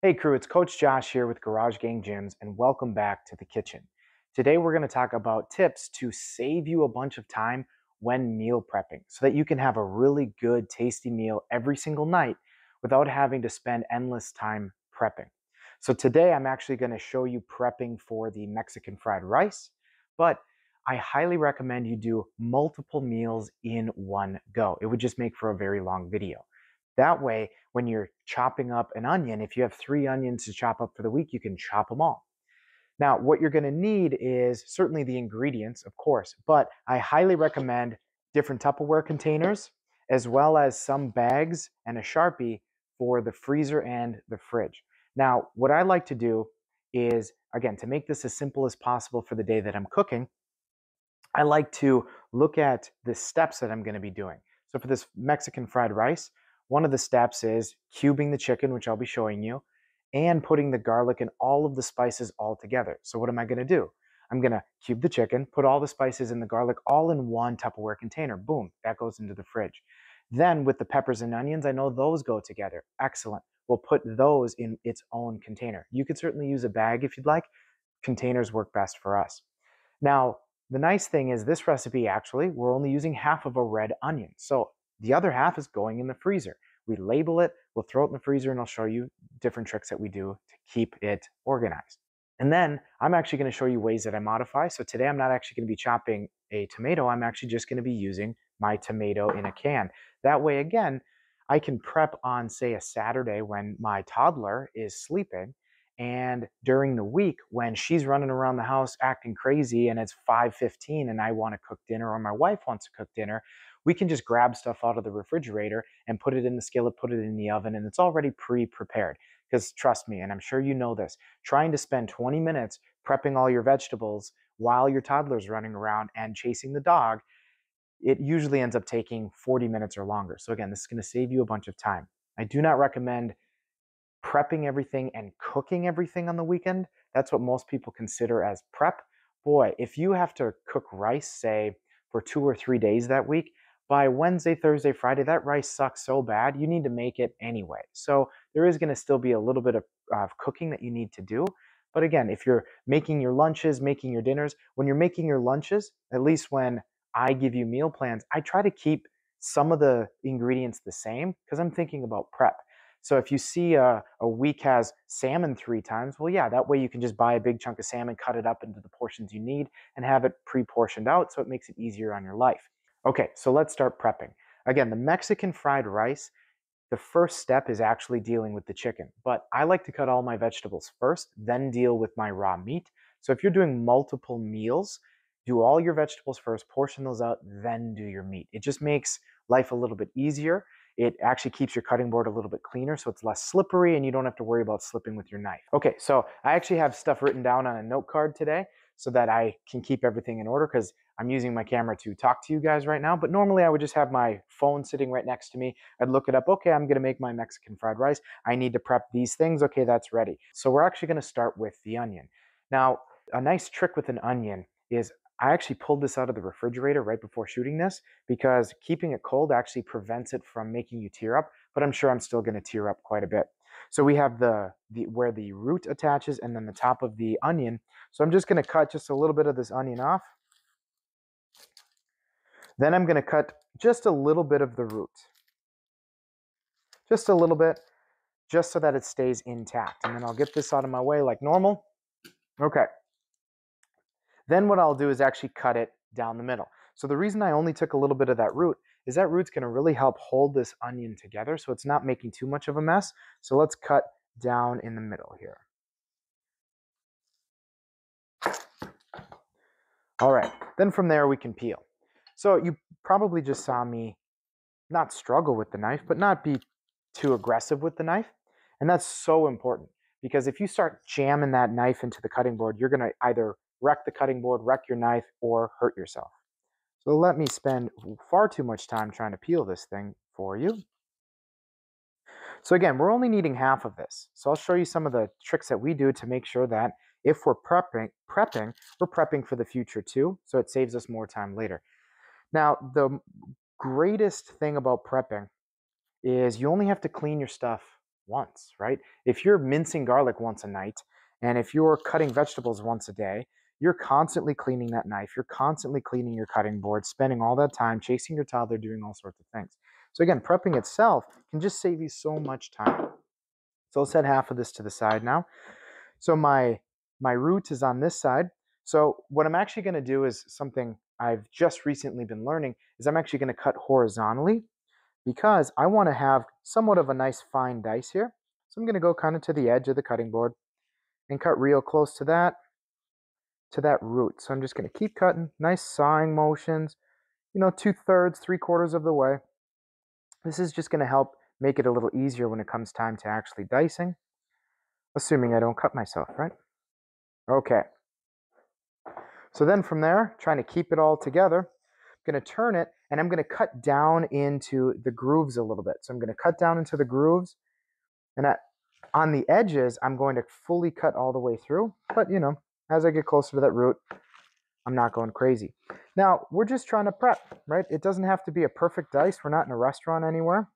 Hey crew, it's Coach Josh here with Garage Gang Gyms and welcome back to the kitchen. Today we're going to talk about tips to save you a bunch of time when meal prepping so that you can have a really good tasty meal every single night without having to spend endless time prepping. So today I'm actually going to show you prepping for the Mexican fried rice, but I highly recommend you do multiple meals in one go. It would just make for a very long video. That way, when you're chopping up an onion, if you have 3 onions to chop up for the week, you can chop them all. Now, what you're going to need is certainly the ingredients, of course, but I highly recommend different Tupperware containers, as well as some bags and a Sharpie for the freezer and the fridge. Now, what I like to do is, again, to make this as simple as possible for the day that I'm cooking, I like to look at the steps that I'm going to be doing. So for this Mexican fried rice, one of the steps is cubing the chicken, which I'll be showing you, and putting the garlic and all of the spices all together. So what am I going to do? I'm going to cube the chicken, put all the spices and the garlic all in one Tupperware container. Boom, that goes into the fridge. Then with the peppers and onions, I know those go together. Excellent. We'll put those in its own container. You could certainly use a bag if you'd like. Containers work best for us. Now, the nice thing is this recipe actually, we're only using half of a red onion. So the other half is going in the freezer. We label it, we'll throw it in the freezer, and I'll show you different tricks that we do to keep it organized. And then I'm actually going to show you ways that I modify. So today I'm not actually going to be chopping a tomato. I'm actually just going to be using my tomato in a can. That way, again, I can prep on, say, a Saturday when my toddler is sleeping. And during the week, when she's running around the house acting crazy and it's 5:15 and I want to cook dinner or my wife wants to cook dinner, we can just grab stuff out of the refrigerator and put it in the skillet, put it in the oven, and it's already pre-prepared. Because trust me, and I'm sure you know this, trying to spend 20 minutes prepping all your vegetables while your toddler's running around and chasing the dog, it usually ends up taking 40 minutes or longer. So again, this is going to save you a bunch of time. I do not recommend prepping everything and cooking everything on the weekend. That's what most people consider as prep. Boy, if you have to cook rice, say, for 2 or 3 days that week, by Wednesday, Thursday, Friday, that rice sucks so bad, you need to make it anyway. So there is going to still be a little bit of cooking that you need to do. But again, if you're making your lunches, making your dinners, when you're making your lunches, at least when I give you meal plans, I try to keep some of the ingredients the same because I'm thinking about prep. So if you see a week has salmon 3 times, well, yeah, that way you can just buy a big chunk of salmon, cut it up into the portions you need, and have it pre-portioned out so it makes it easier on your life. Okay, so let's start prepping. Again, the Mexican fried rice, the first step is actually dealing with the chicken, but I like to cut all my vegetables first, then deal with my raw meat. So if you're doing multiple meals, do all your vegetables first, portion those out, then do your meat. It just makes life a little bit easier. It actually keeps your cutting board a little bit cleaner so it's less slippery and you don't have to worry about slipping with your knife. Okay, so I actually have stuff written down on a note card today so that I can keep everything in order because I'm using my camera to talk to you guys right now. But normally I would just have my phone sitting right next to me. I'd look it up. Okay, I'm going to make my Mexican fried rice. I need to prep these things. Okay, that's ready. So we're actually going to start with the onion. Now, a nice trick with an onion is I actually pulled this out of the refrigerator right before shooting this because keeping it cold actually prevents it from making you tear up, but I'm sure I'm still going to tear up quite a bit. So we have the where the root attaches and then the top of the onion. So I'm just going to cut just a little bit of this onion off. Then I'm going to cut just a little bit of the root. Just a little bit, just so that it stays intact. And then I'll get this out of my way like normal. Okay. Then what I'll do is actually cut it down the middle. So the reason I only took a little bit of that root is that root's going to really help hold this onion together so it's not making too much of a mess. So let's cut down in the middle here. All right, then from there we can peel. So you probably just saw me not struggle with the knife, but not be too aggressive with the knife. And that's so important because if you start jamming that knife into the cutting board, you're going to either wreck the cutting board, wreck your knife, or hurt yourself. So let me spend far too much time trying to peel this thing for you. So again, we're only needing half of this. So I'll show you some of the tricks that we do to make sure that if we're prepping, we're prepping for the future too, so it saves us more time later. Now, the greatest thing about prepping is you only have to clean your stuff once, right? If you're mincing garlic once a night, and if you're cutting vegetables once a day, you're constantly cleaning that knife. You're constantly cleaning your cutting board, spending all that time chasing your toddler, doing all sorts of things. So again, prepping itself can just save you so much time. So I'll set half of this to the side now. So my root is on this side. So what I'm actually going to do is something I've just recently been learning is I'm actually going to cut horizontally because I want to have somewhat of a nice fine dice here. So I'm going to go kind of to the edge of the cutting board and cut real close to that root. So I'm just going to keep cutting, nice sawing motions, 2/3, 3/4 of the way. This is just going to help make it a little easier when it comes time to actually dicing, assuming I don't cut myself, right? Okay. So then from there, trying to keep it all together, I'm going to turn it and I'm going to cut down into the grooves a little bit. So I'm going to cut down into the grooves, and on the edges, I'm going to fully cut all the way through. But, as I get closer to that root, I'm not going crazy. Now, we're just trying to prep, right? It doesn't have to be a perfect dice. We're not in a restaurant anywhere.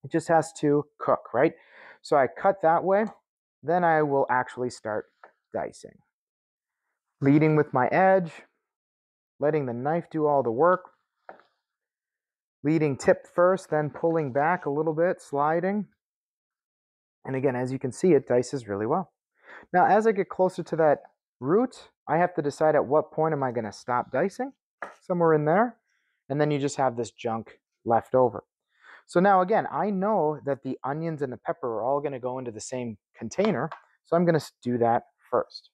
It just has to cook, right? So I cut that way. Then I will actually start dicing. Leading with my edge, letting the knife do all the work. Leading tip first, then pulling back a little bit, sliding. And again, as you can see, it dices really well. Now, as I get closer to that root, I have to decide at what point am I going to stop dicing, somewhere in there, and then you just have this junk left over. So now again, I know that the onions and the pepper are all going to go into the same container, so I'm going to do that first.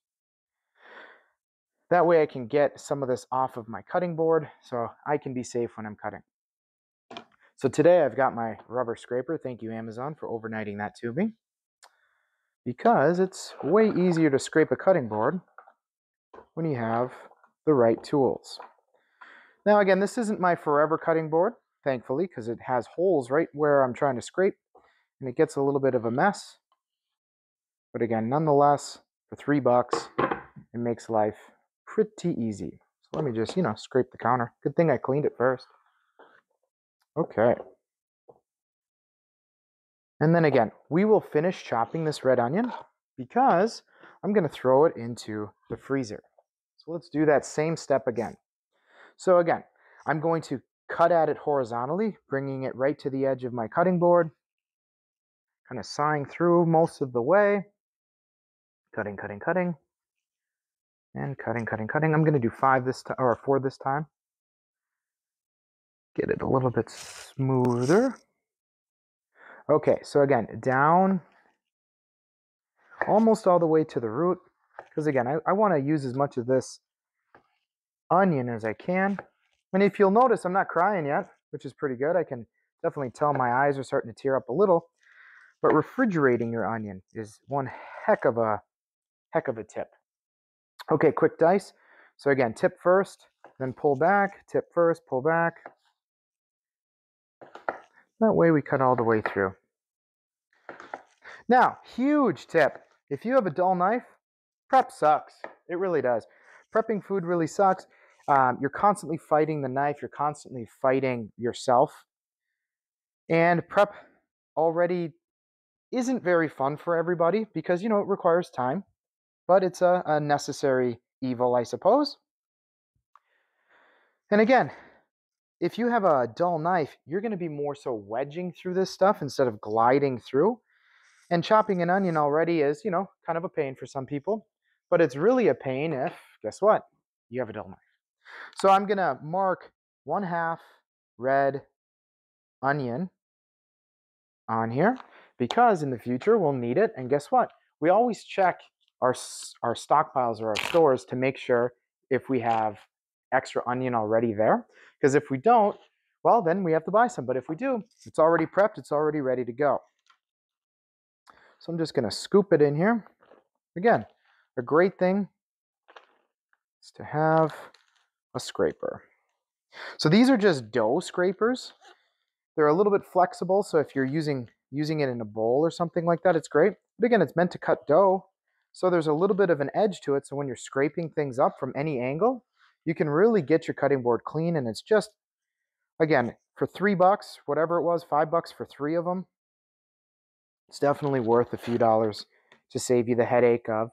That way I can get some of this off of my cutting board so I can be safe when I'm cutting. So today I've got my rubber scraper. Thank you, Amazon, for overnighting that to me, because it's way easier to scrape a cutting board when you have the right tools. Now again, this isn't my forever cutting board, thankfully, because it has holes right where I'm trying to scrape, and it gets a little bit of a mess. But again, nonetheless, for $3, it makes life pretty easy. So let me just, scrape the counter. Good thing I cleaned it first. Okay. And then again, we will finish chopping this red onion because I'm going to throw it into the freezer. So let's do that same step again. So again, I'm going to cut at it horizontally, bringing it right to the edge of my cutting board, kind of sawing through most of the way, cutting, cutting, cutting, and cutting, cutting, cutting. I'm going to do 5 this time, or 4 this time. Get it a little bit smoother. Okay, so again, down almost all the way to the root, because again, I want to use as much of this onion as I can. And if you'll notice, I'm not crying yet, which is pretty good. I can definitely tell my eyes are starting to tear up a little. But refrigerating your onion is one heck of a tip. Okay, quick dice. So again, tip first, then pull back, tip first, pull back. That way we cut all the way through. Now, huge tip. If you have a dull knife, prep sucks. It really does. Prepping food really sucks. You're constantly fighting the knife. You're constantly fighting yourself. And prep already isn't very fun for everybody because, it requires time. But it's a necessary evil, I suppose. And again, if you have a dull knife, you're going to be more so wedging through this stuff instead of gliding through. And chopping an onion already is, kind of a pain for some people. But it's really a pain if, guess what? You have a dull knife. So I'm going to mark 1/2 red onion on here because in the future we'll need it. And guess what? We always check our stockpiles or our stores to make sure if we have extra onion already there. Because if we don't, well, then we have to buy some. But if we do, it's already prepped. It's already ready to go. So I'm just going to scoop it in here. Again, a great thing is to have a scraper. So these are just dough scrapers. They're a little bit flexible, so if you're using it in a bowl or something like that, it's great. But again, it's meant to cut dough, so there's a little bit of an edge to it, so when you're scraping things up from any angle, you can really get your cutting board clean, and it's just, again, for $3, whatever it was, $5 for 3 of them, It's definitely worth a few dollars to save you the headache of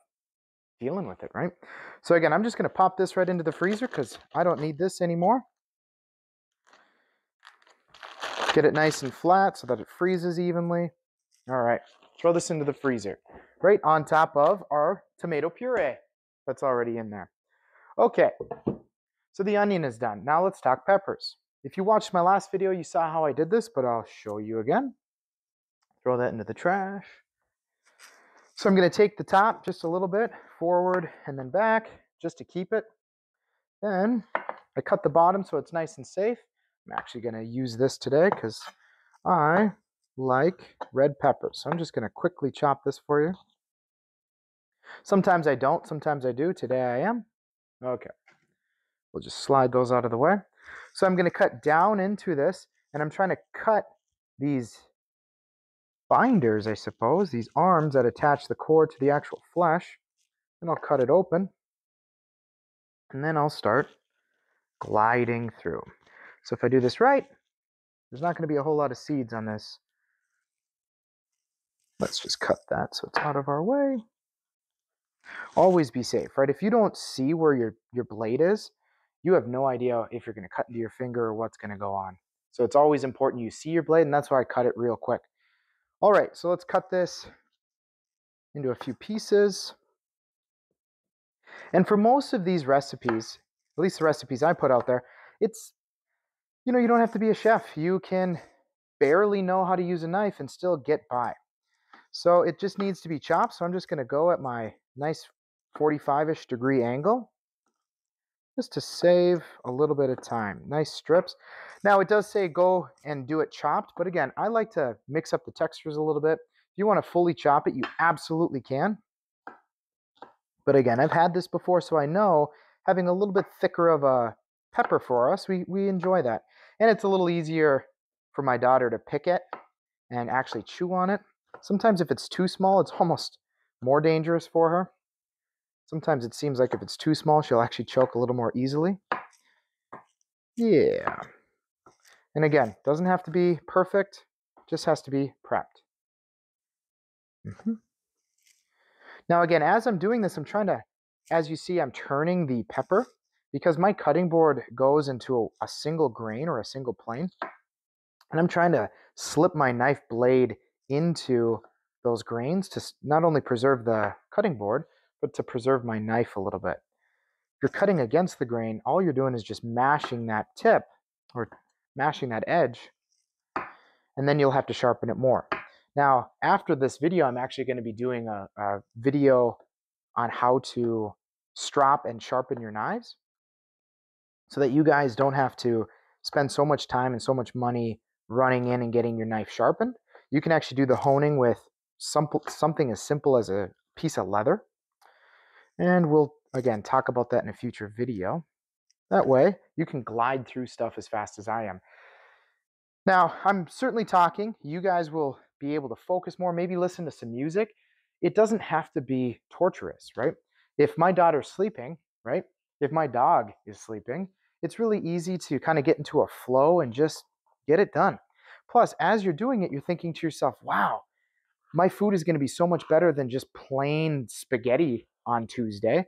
dealing with it, right? So again, I'm just going to pop this right into the freezer because I don't need this anymore. Get it nice and flat so that it freezes evenly. All right, throw this into the freezer right on top of our tomato puree that's already in there. Okay, so the onion is done. Now let's talk peppers. If you watched my last video, you saw how I did this, but I'll show you again. Throw that into the trash. So I'm going to take the top just a little bit forward and then back just to keep it. Then I cut the bottom so it's nice and safe. I'm actually going to use this today because I like red peppers. So I'm just going to quickly chop this for you. Sometimes I don't, sometimes I do. Today I am. Okay. We'll just slide those out of the way. So I'm going to cut down into this, and I'm trying to cut these binders, I suppose, these arms that attach the core to the actual flesh. And I'll cut it open. And then I'll start gliding through. So if I do this right, there's not going to be a whole lot of seeds on this. Let's just cut that so it's out of our way. Always be safe, right? If you don't see where your blade is, you have no idea if you're going to cut into your finger or what's going to go on. So it's always important you see your blade, and that's why I cut it real quick. All right, so let's cut this into a few pieces. And for most of these recipes, at least the recipes I put out there, it's, you don't have to be a chef. You can barely know how to use a knife and still get by. So it just needs to be chopped. So I'm just going to go at my nice 45-ish degree angle just to save a little bit of time. Nice strips. Now it does say go and do it chopped, but again, I like to mix up the textures a little bit. If you want to fully chop it, you absolutely can. But again, I've had this before, so I know having a little bit thicker of a pepper for us, we enjoy that. And it's a little easier for my daughter to pick it and actually chew on it. Sometimes if it's too small, it's almost more dangerous for her. Sometimes it seems like if it's too small, she'll actually choke a little more easily. Yeah. And again, doesn't have to be perfect, just has to be prepped. Now again, as I'm doing this, I'm trying to, as you see, I'm turning the pepper because my cutting board goes into a single grain or a single plane. And I'm trying to slip my knife blade into those grains to not only preserve the cutting board, but to preserve my knife a little bit. If you're cutting against the grain, all you're doing is just mashing that tip or mashing that edge, and then you'll have to sharpen it more. Now, after this video, I'm actually going to be doing a video on how to strop and sharpen your knives so that you guys don't have to spend so much time and so much money running in and getting your knife sharpened. You can actually do the honing with something as simple as a piece of leather. And we'll, again, talk about that in a future video. That way, you can glide through stuff as fast as I am. Now, I'm certainly talking. You guys will be able to focus more, maybe listen to some music. It doesn't have to be torturous, right? If my daughter's sleeping, right? If my dog is sleeping, it's really easy to kind of get into a flow and just get it done. Plus, as you're doing it, you're thinking to yourself, wow, my food is going to be so much better than just plain spaghetti on Tuesday.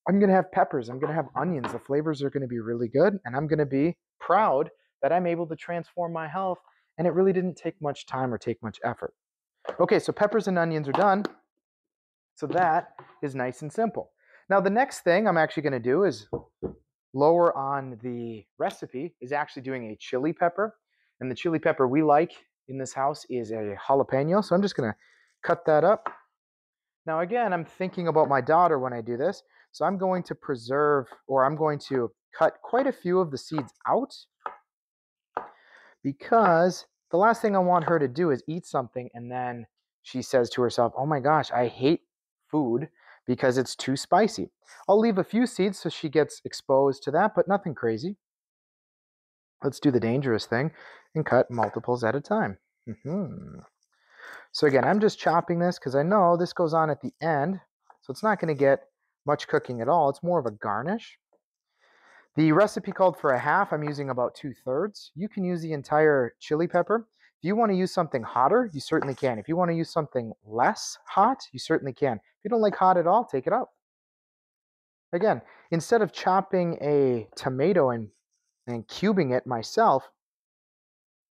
I'm going to have peppers. I'm going to have onions. The flavors are going to be really good. And I'm going to be proud that I'm able to transform my health. And it really didn't take much time or take much effort. Okay, so peppers and onions are done. So that is nice and simple. Now, the next thing I'm actually going to do is lower on the recipe is actually doing a chili pepper. And the chili pepper we like in this house is a jalapeno. So I'm just going to cut that up. Now, again, I'm thinking about my daughter when I do this. So I'm going to preserve, or I'm going to cut quite a few of the seeds out because the last thing I want her to do is eat something and then she says to herself, oh my gosh, I hate food because it's too spicy. I'll leave a few seeds so she gets exposed to that, but nothing crazy. Let's do the dangerous thing and cut multiples at a time. So again, I'm just chopping this because I know this goes on at the end, so it's not going to get much cooking at all. It's more of a garnish. The recipe called for a half. I'm using about 2/3. You can use the entire chili pepper. If you want to use something hotter, you certainly can. If you want to use something less hot, you certainly can. If you don't like hot at all, take it out. Again, instead of chopping a tomato and cubing it myself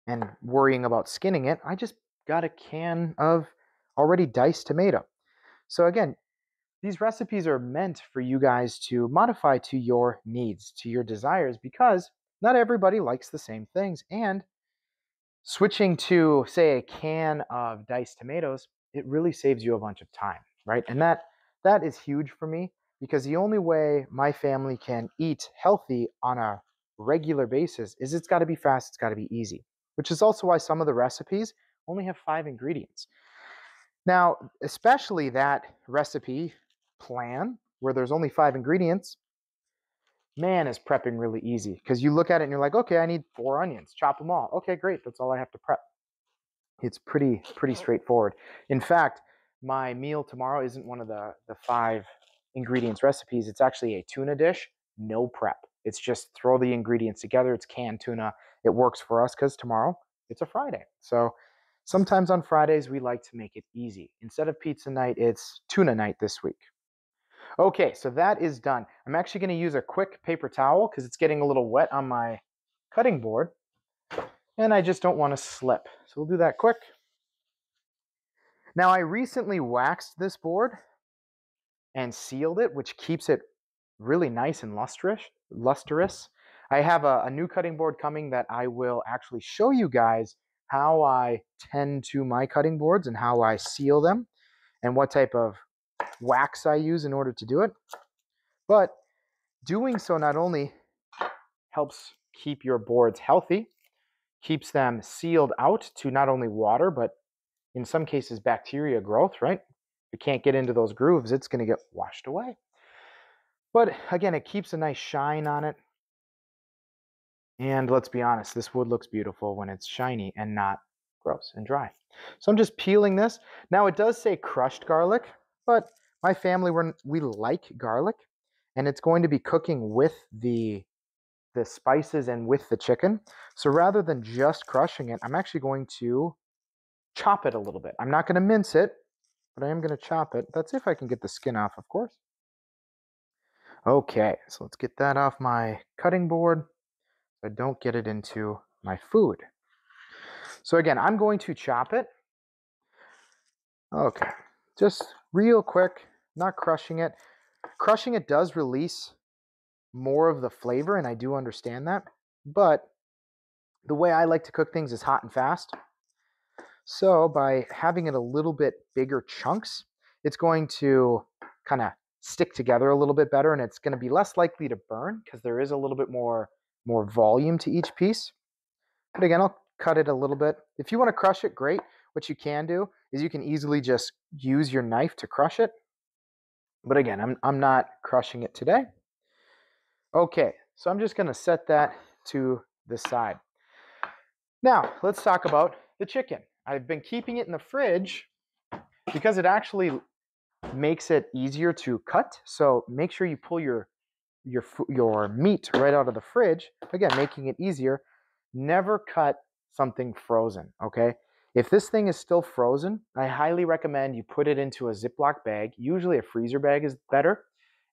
and worrying about skinning it, I just got a can of already diced tomato. So again, these recipes are meant for you guys to modify to your needs, to your desires, because not everybody likes the same things. And switching to, say, a can of diced tomatoes, it really saves you a bunch of time, right? And that is huge for me, because the only way my family can eat healthy on a regular basis is it's got to be fast, it's got to be easy, which is also why some of the recipes only have 5 ingredients. Now, especially that recipe plan where there's only 5 ingredients, man, is prepping really easy, because you look at it and you're like, okay, I need 4 onions, chop them all. Okay, great, that's all I have to prep. It's pretty straightforward. In fact, my meal tomorrow isn't one of the 5 ingredients recipes. It's actually a tuna dish, no prep. It's just throw the ingredients together. It's canned tuna. It works for us because tomorrow it's a Friday. So sometimes on Fridays we like to make it easy. Instead of pizza night, it's tuna night this week. Okay, so that is done. I'm actually going to use a quick paper towel because it's getting a little wet on my cutting board, and I just don't want to slip. So we'll do that quick. Now, I recently waxed this board and sealed it, which keeps it really nice and lustrous. I have a new cutting board coming that I will actually show you guys how I tend to my cutting boards and how I seal them and what type of wax I use in order to do it. But doing so not only helps keep your boards healthy, keeps them sealed out to not only water, but in some cases bacteria growth, right? If it can't get into those grooves, it's going to get washed away. But again, it keeps a nice shine on it. And let's be honest, this wood looks beautiful when it's shiny and not gross and dry. So I'm just peeling this. Now it does say crushed garlic, but my family, we like garlic, and it's going to be cooking with the spices and with the chicken. So rather than just crushing it, I'm actually going to chop it a little bit. I'm not going to mince it, but I am going to chop it. That's if I can get the skin off, of course. Okay, so let's get that off my cutting board so I don't get it into my food. So again, I'm going to chop it. Okay, just real quick, not crushing it. Crushing it does release more of the flavor, and I do understand that. But the way I like to cook things is hot and fast. So by having it a little bit bigger chunks, it's going to kind of stick together a little bit better, and it's going to be less likely to burn because there is a little bit more volume to each piece. But again, I'll cut it a little bit. If you want to crush it, great. What you can do is you can easily just use your knife to crush it. But again, I'm not crushing it today. Okay, so I'm just going to set that to the side. Now, let's talk about the chicken. I've been keeping it in the fridge because it actually makes it easier to cut. So make sure you pull your meat right out of the fridge. Again, making it easier. Never cut something frozen, okay? If this thing is still frozen, I highly recommend you put it into a Ziploc bag. Usually a freezer bag is better.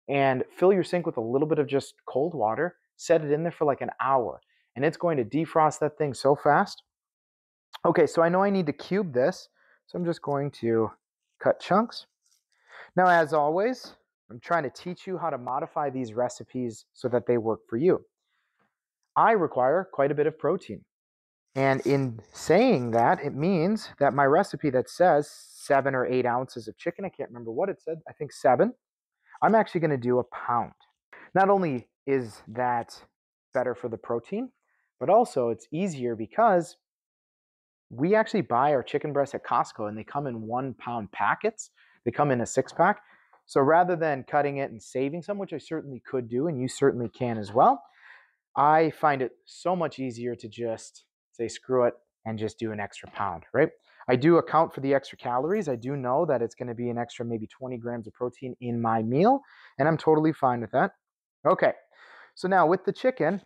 And fill your sink with a little bit of just cold water. Set it in there for like an hour. And it's going to defrost that thing so fast. Okay, so I know I need to cube this. So I'm just going to cut chunks. Now, as always, I'm trying to teach you how to modify these recipes so that they work for you. I require quite a bit of protein. And in saying that, it means that my recipe that says 7 or 8 ounces of chicken, I can't remember what it said, I think 7, I'm actually going to do a pound. Not only is that better for the protein, but also it's easier because we actually buy our chicken breasts at Costco and they come in 1 pound packets. They come in a 6-pack. So rather than cutting it and saving some, which I certainly could do, and you certainly can as well, I find it so much easier to just say screw it and just do an extra pound, right? I do account for the extra calories. I do know that it's going to be an extra maybe 20 grams of protein in my meal, and I'm totally fine with that. Okay, so now with the chicken,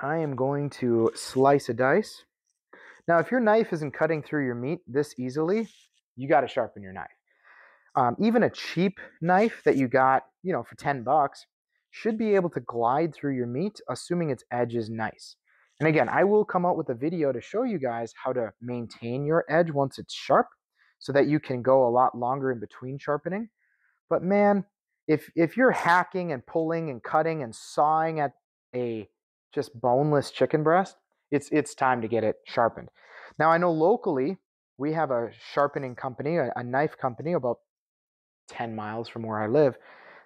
I am going to slice a dice. Now, if your knife isn't cutting through your meat this easily, you got to sharpen your knife. Even a cheap knife that you got, for 10 bucks should be able to glide through your meat, assuming its edge is nice. And again, I will come out with a video to show you guys how to maintain your edge once it's sharp so that you can go a lot longer in between sharpening. But man, if you're hacking and pulling and cutting and sawing at a just boneless chicken breast, it's time to get it sharpened. Now, I know locally we have a sharpening company, a knife company about 10 miles from where I live.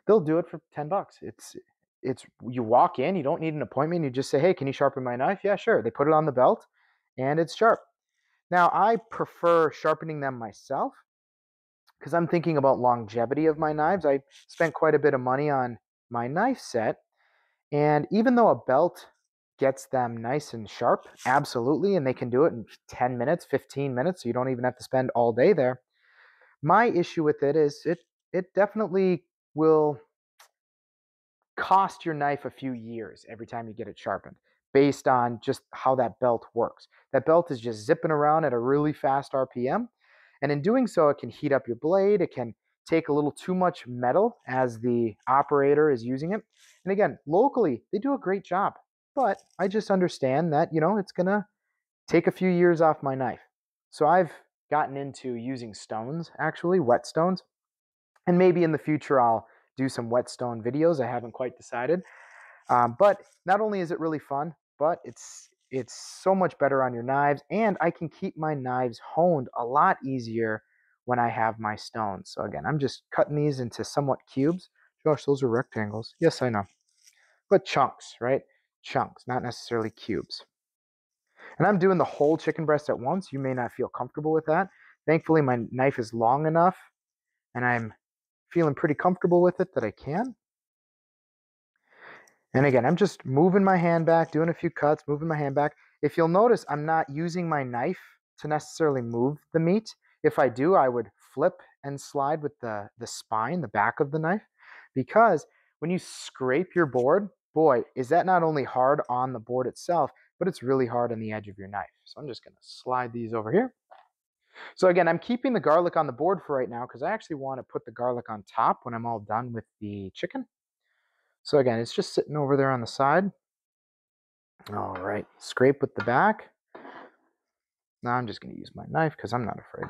They'll do it for 10 bucks. It's you walk in, you don't need an appointment, you just say, "Hey, can you sharpen my knife?" Yeah, sure. They put it on the belt and it's sharp. Now, I prefer sharpening them myself because I'm thinking about longevity of my knives. I spent quite a bit of money on my knife set, and even though a belt gets them nice and sharp, absolutely, and they can do it in 10 minutes, 15 minutes, so you don't even have to spend all day there. My issue with it is it definitely will cost your knife a few years every time you get it sharpened based on just how that belt works. That belt is just zipping around at a really fast RPM. And in doing so, it can heat up your blade. It can take a little too much metal as the operator is using it. And again, locally, they do a great job. But I just understand that, it's going to take a few years off my knife. So I've gotten into using stones, actually, wet stones. And maybe in the future, I'll do some whetstone videos. I haven't quite decided. But not only is it really fun, but it's so much better on your knives, and I can keep my knives honed a lot easier when I have my stones. So again, I'm just cutting these into somewhat cubes. Josh, those are rectangles. Yes, I know. But chunks, right? Chunks, not necessarily cubes. And I'm doing the whole chicken breast at once. You may not feel comfortable with that. Thankfully, my knife is long enough, and I'm feeling pretty comfortable with it that I can. And again, I'm just moving my hand back, doing a few cuts, moving my hand back. If you'll notice, I'm not using my knife to necessarily move the meat. If I do, I would flip and slide with the spine, the back of the knife, because when you scrape your board, boy, is that not only hard on the board itself, but it's really hard on the edge of your knife. So I'm just going to slide these over here. So again, I'm keeping the garlic on the board for right now because I actually want to put the garlic on top when I'm all done with the chicken. So again, it's just sitting over there on the side. All right, scrape with the back. Now I'm just going to use my knife because I'm not afraid.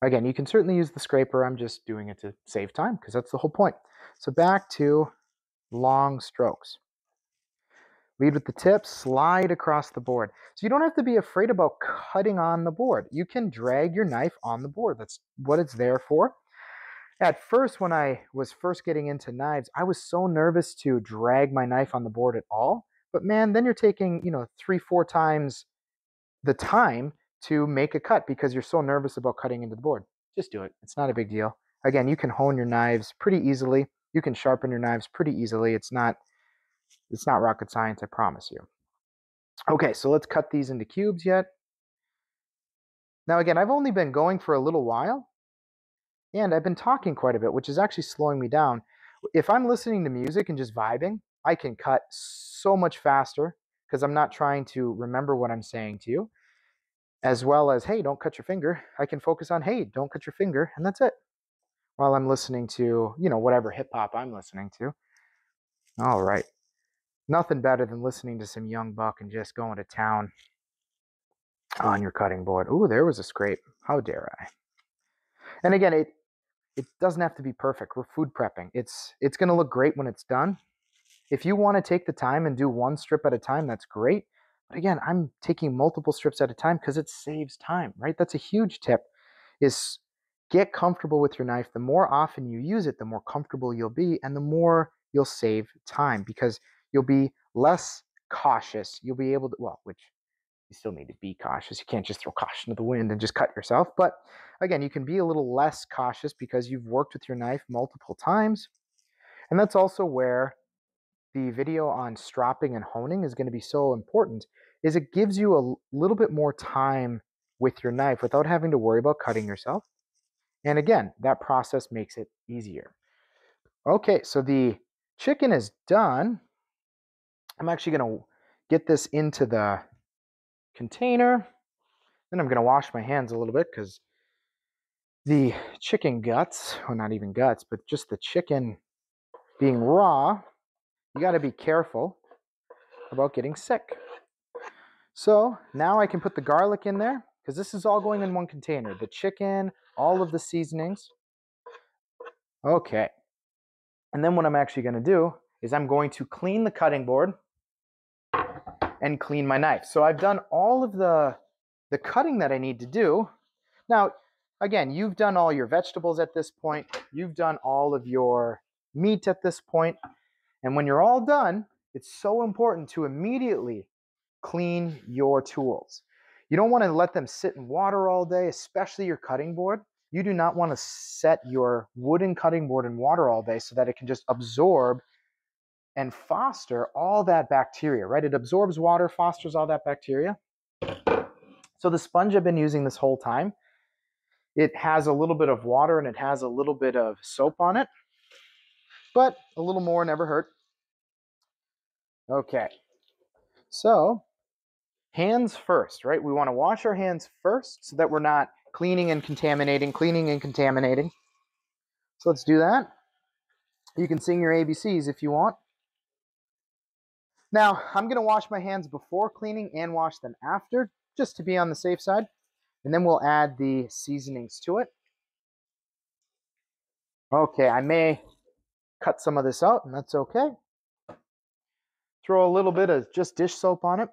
Again, you can certainly use the scraper. I'm just doing it to save time because that's the whole point. So back to long strokes. Lead with the tip, slide across the board. So you don't have to be afraid about cutting on the board. You can drag your knife on the board. That's what it's there for. At first, when I was first getting into knives, I was so nervous to drag my knife on the board at all. But man, then you're taking, 3, 4 times the time to make a cut because you're so nervous about cutting into the board. Just do it. It's not a big deal. Again, you can hone your knives pretty easily. You can sharpen your knives pretty easily. It's not rocket science, I promise you. Okay, so let's cut these into cubes yet. Now again, I've only been going for a little while, and I've been talking quite a bit, which is actually slowing me down. If I'm listening to music and just vibing, I can cut so much faster because I'm not trying to remember what I'm saying to you. As well as, hey, don't cut your finger. I can focus on, hey, don't cut your finger, and that's it. While I'm listening to, whatever hip hop I'm listening to. All right. Nothing better than listening to some Young Buck and just going to town on your cutting board. Ooh, there was a scrape. How dare I? And again, it doesn't have to be perfect. We're food prepping. It's going to look great when it's done. If you want to take the time and do one strip at a time, that's great. But again, I'm taking multiple strips at a time because it saves time, right? That's a huge tip, is get comfortable with your knife. The more often you use it, the more comfortable you'll be and the more you'll save time because you'll be less cautious. You'll be able to, which you still need to be cautious. You can't just throw caution to the wind and just cut yourself. But again, you can be a little less cautious because you've worked with your knife multiple times. And that's also where the video on stropping and honing is going to be so important, is it gives you a little bit more time with your knife without having to worry about cutting yourself. And again, that process makes it easier. Okay, so the chicken is done. I'm actually going to get this into the container. Then I'm going to wash my hands a little bit because the chicken guts, well, not even guts, but just the chicken being raw, you got to be careful about getting sick. So now I can put the garlic in there because this is all going in one container. The chicken, all of the seasonings. Okay. And then what I'm actually going to do is I'm going to clean the cutting board and clean my knife. So I've done all of the cutting that I need to do. Now, again, you've done all your vegetables at this point. You've done all of your meat at this point. And when you're all done, it's so important to immediately clean your tools. You don't want to let them sit in water all day, especially your cutting board. You do not want to set your wooden cutting board in water all day so that it can just absorb and foster all that bacteria, right? It absorbs water, fosters all that bacteria. So the sponge I've been using this whole time, it has a little bit of water and it has a little bit of soap on it, but a little more never hurt. Okay, so hands first, right? We want to wash our hands first so that we're not cleaning and contaminating. So let's do that. You can sing your ABCs if you want. Now, I'm going to wash my hands before cleaning and wash them after, just to be on the safe side. And then we'll add the seasonings to it. Okay, I may cut some of this out, and that's okay. Throw a little bit of just dish soap on it.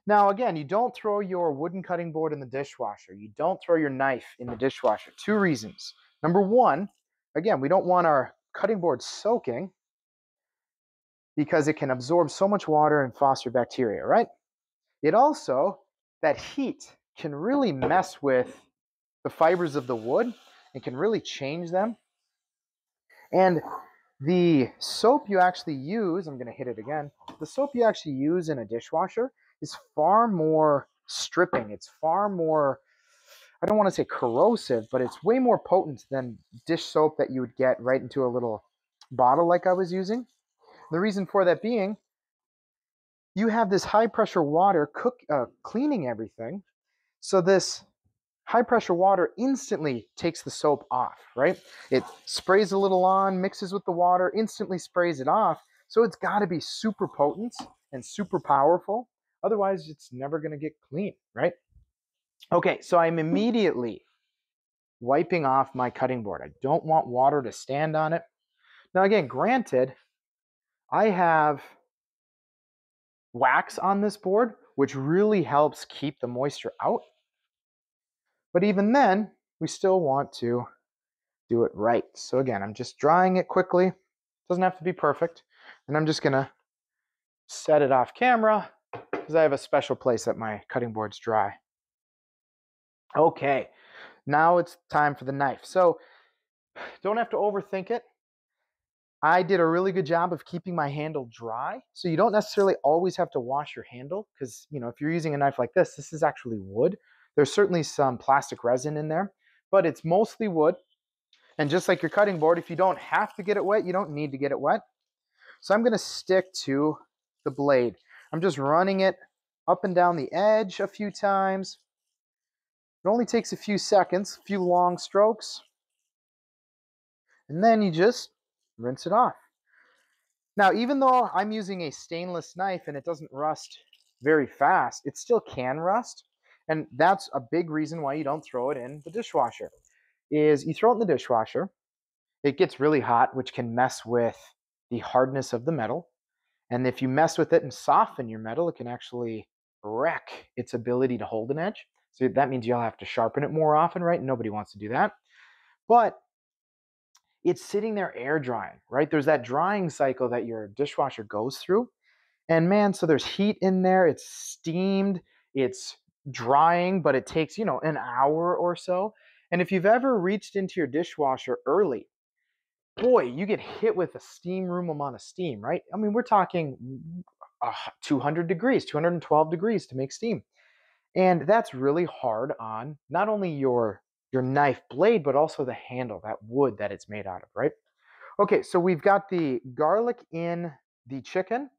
Now, again, you don't throw your wooden cutting board in the dishwasher. You don't throw your knife in the dishwasher. 2 reasons. Number 1, again, we don't want our cutting board soaking because it can absorb so much water and foster bacteria, right? It also, that heat can really mess with the fibers of the wood and can really change them. And the soap you actually use, I'm going to hit it again, the soap you actually use in a dishwasher is far more stripping. It's far more, I don't want to say corrosive, but it's way more potent than dish soap that you would get right into a little bottle like I was using. The reason for that being, you have this high pressure water cleaning everything. So this high pressure water instantly takes the soap off, right? It sprays a little on, mixes with the water, instantly sprays it off. So it's got to be super potent and super powerful. Otherwise, it's never going to get clean, right? Okay, so I'm immediately wiping off my cutting board. I don't want water to stand on it. Now, again, granted, I have wax on this board, which really helps keep the moisture out. But even then, we still want to do it right. So again, I'm just drying it quickly. Doesn't have to be perfect. And I'm just gonna set it off camera because I have a special place that my cutting boards dry. Okay, now it's time for the knife. So don't have to overthink it. I did a really good job of keeping my handle dry. So you don't necessarily always have to wash your handle because, you know, if you're using a knife like this is actually wood. There's certainly some plastic resin in there, but it's mostly wood. And just like your cutting board, if you don't have to get it wet, you don't need to get it wet. So I'm going to stick to the blade. I'm just running it up and down the edge a few times. It only takes a few seconds, a few long strokes. And then you just rinse it off. Now, even though I'm using a stainless knife and it doesn't rust very fast, it still can rust. And that's a big reason why you don't throw it in the dishwasher. Is you throw it in the dishwasher, it gets really hot, which can mess with the hardness of the metal. And if you mess with it and soften your metal, it can actually wreck its ability to hold an edge. So that means you'll have to sharpen it more often, right? Nobody wants to do that. But it's sitting there air drying, right? There's that drying cycle that your dishwasher goes through. And man, so there's heat in there. It's steamed, it's drying, but it takes, an hour or so. And if you've ever reached into your dishwasher early, boy, you get hit with a steam room amount of steam, right? I mean, we're talking 200 degrees, 212 degrees to make steam. And that's really hard on not only your knife blade, but also the handle, that wood that it's made out of, right? Okay, so we've got the garlic in the chicken.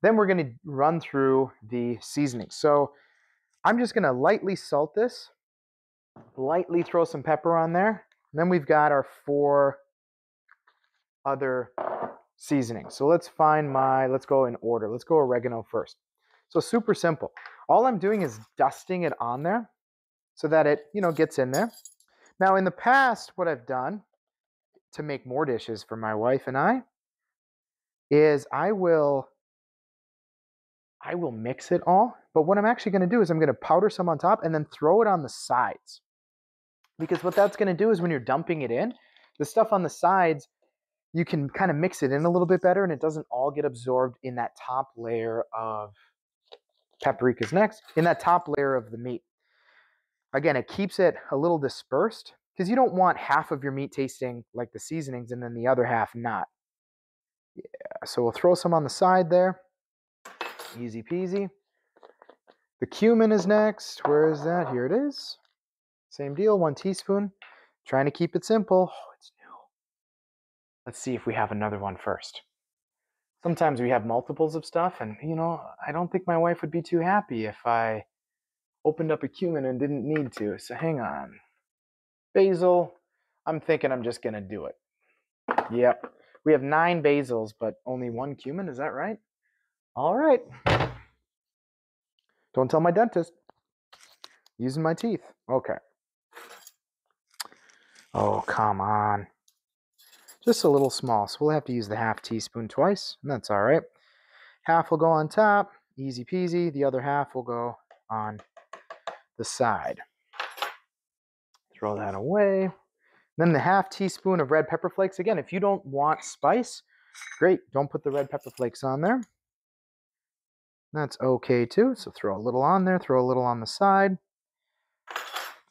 Then we're going to run through the seasoning. So I'm just going to lightly salt this, lightly throw some pepper on there. And then we've got our 4 other seasonings. So let's go in order. Let's go oregano first. So super simple. All I'm doing is dusting it on there so that it, gets in there. Now in the past, what I've done to make more dishes for my wife and I is I will mix it all, but what I'm actually going to do is I'm going to powder some on top and then throw it on the sides. Because what that's going to do is when you're dumping it in, the stuff on the sides, you can kind of mix it in a little bit better and it doesn't all get absorbed in that top layer of paprika's next, in that top layer of the meat. Again, it keeps it a little dispersed because you don't want half of your meat tasting like the seasonings and then the other half not. Yeah, so we'll throw some on the side there. Easy peasy. The cumin is next. Where is that? Here it is. Same deal, 1 teaspoon. Trying to keep it simple. Oh, it's new. Let's see if we have another one first. Sometimes we have multiples of stuff, and I don't think my wife would be too happy if I opened up a cumin and didn't need to. So hang on. Basil. I'm thinking I'm just going to do it. Yep. We have 9 basils, but only 1 cumin. Is that right? All right. Don't tell my dentist. Using my teeth. Okay. Oh, come on. Just a little small, so we'll have to use the 1/2 teaspoon twice, and that's all right. Half will go on top, easy peasy. The other half will go on the side. Throw that away. Then the 1/2 teaspoon of red pepper flakes. Again, if you don't want spice, great. Don't put the red pepper flakes on there. That's okay too. So throw a little on there, throw a little on the side.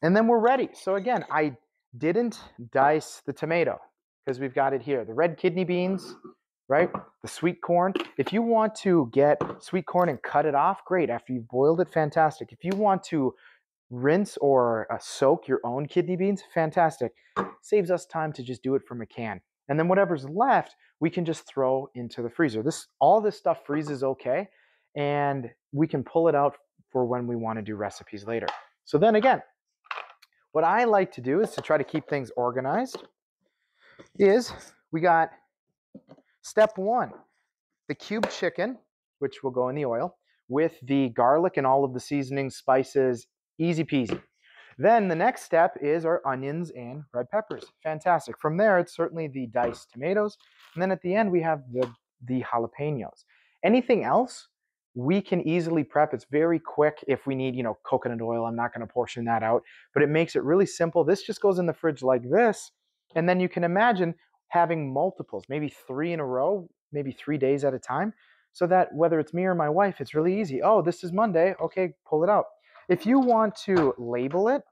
And then we're ready. So again, I didn't dice the tomato because we've got it here. The red kidney beans, right? The sweet corn. If you want to get sweet corn and cut it off, great. After you've boiled it, fantastic. If you want to rinse or soak your own kidney beans, fantastic. Saves us time to just do it from a can. And then whatever's left, we can just throw into the freezer. All this stuff freezes okay, and we can pull it out for when we want to do recipes later. So then again, what I like to do is to try to keep things organized is we got step 1, the cubed chicken, which will go in the oil, with the garlic and all of the seasonings, spices, easy peasy. Then the next step is our onions and red peppers. Fantastic. From there, it's certainly the diced tomatoes. And then at the end, we have the jalapenos. Anything else, we can easily prep. It's very quick. If we need, coconut oil, I'm not going to portion that out, but it makes it really simple. This just goes in the fridge like this. And then you can imagine having multiples, maybe 3 in a row, maybe 3 days at a time, so that whether it's me or my wife, it's really easy. Oh, this is Monday. Okay, pull it out. If you want to label it,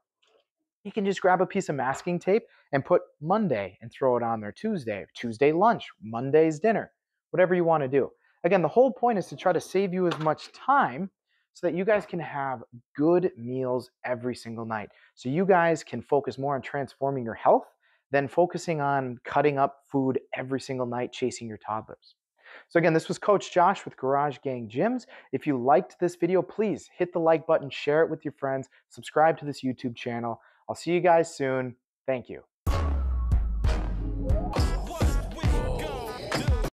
you can just grab a piece of masking tape and put Monday and throw it on there. Tuesday lunch, Monday's dinner, whatever you want to do. Again, the whole point is to try to save you as much time so that you guys can have good meals every single night. So you guys can focus more on transforming your health than focusing on cutting up food every single night, chasing your toddlers. So again, this was Coach Josh with Garage Gang Gyms. If you liked this video, please hit the like button, share it with your friends, subscribe to this YouTube channel. I'll see you guys soon. Thank you.